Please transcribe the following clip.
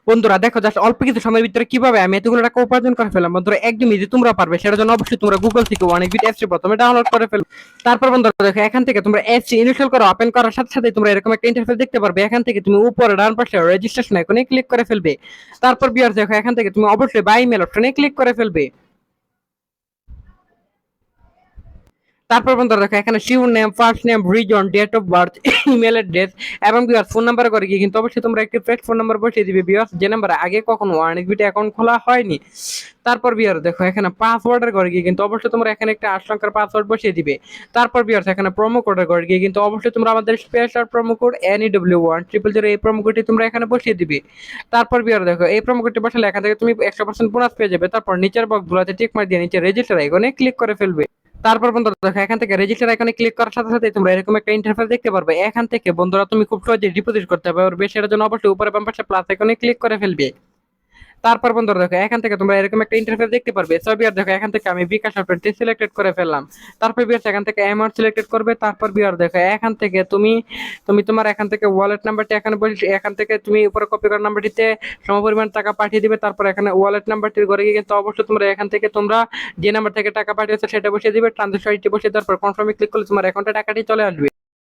বন্ধুরা দেখো জাস্ট অল্প কিছু সময়ের ভিতরে কিভাবে আমি এতগুলো টাকা উপার্জন করে ফেললাম। বন্ধুরা একদম ইজি, তোমরা পারবে। সেটার জন্য অবশ্যই তোমরা গুগল থেকে ওয়ানিকবিট অ্যাপসটি প্রথমে ডাউনলোড করে ফেলবে। তারপর বন্ধুরা দেখো এখান থেকে তোমরা অ্যাপসটি ইনস্টল করে ওপেন করার সাথে সাথে তোমরা এরকম একটা ইন্টারফেস দেখতে পারবে। এখান থেকে তুমি উপরে ডান পাশে রেজিস্ট্রেশন আইকনে ক্লিক করে ফেলবে। তারপর বিয়ার দেখো এখান থেকে তুমি অবশ্যই বাই ইমেল অপশনে ক্লিক করে ফেলবে। তারপর বন্ধুরা দেখো এখানে surname, first name, reason, date of birth, email address এবং বিয়ার ফোন নাম্বার করে গিয়ে কিন্তু অবশ্যই তোমরা একটি ফেক ফোন নাম্বার বসিয়ে দিবে বিয়ার, যে নাম্বারে আগে কখনো ওয়ানিকবিট অ্যাকাউন্ট খোলা হয়নি। তারপর বিয়ার দেখো এখানে পাসওয়ার্ডের ঘরে গিয়ে কিন্তু অবশ্যই তোমরা এখানে একটা 8 সংখ্যার পাসওয়ার্ড বসিয়ে দিবে। তারপর বিয়ার এখানে প্রোমো কোডের ঘরে গিয়ে কিন্তু অবশ্যই তোমরা আমাদের স্পেশাল প্রোমো কোড NEW1000 এই প্রোমো কোডটি তোমরা এখানে বসিয়ে দিবে। তারপর বিয়ার দেখো এই প্রোমো কোডটি বসালে এখান থেকে তুমি 100% বোনাস পেয়ে যাবে। তারপর নিচের বক্সগুলোতে টিক মার দিয়ে নিচে রেজিস্টার আইকনে ক্লিক করে ফেলবে। তারপর বন্ধুরা দেখো এখান থেকে রেজিস্টার আইকনে ক্লিক করার সাথে সাথে তোমরা এরকম একটা ইন্টারফেস দেখতে পারবে। এখান থেকে বন্ধুরা তুমি খুব সহজে ডিপোজিট করতে পারবে। সেটার জন্য অবশ্যই উপরে বাম পাশে প্লাস আইকনে ক্লিক করে ফেলবে। তারপর বন্ধুরা দেখো এখান থেকে তোমরা এরকম একটা ইন্টারফেস দেখতে পারবে। সো বিয়ার দেখো এখান থেকে আমি বিকাশ অপশনটি সিলেক্টেড করে ফেললাম। তারপর বিয়ার এখান থেকে অ্যামাউন্ট সিলেক্টেড করবে। তারপর বিয়ার দেখো এখান থেকে তুমি তুমি তোমার এখান থেকে ওয়ালেট নাম্বারটি এখানে বসে এখান থেকে তুমি উপরে কপি করা নাম্বারটিতে সমপরিমাণ টাকা পাঠিয়ে দিবে। তারপর এখানে ওয়ালেট নাম্বারটির ঘরে গিয়ে কিন্তু অবশ্যই তোমরা এখান থেকে তোমরা যে নাম্বার থেকে টাকা পাঠিয়েছো সেটা বসিয়ে দিবে, ট্রানজাকশন আইডি বসিয়ে দেওয়ার পর কনফার্মে ক্লিক করলে তোমার অ্যাকাউন্টে টাকাটি চলে আসবে।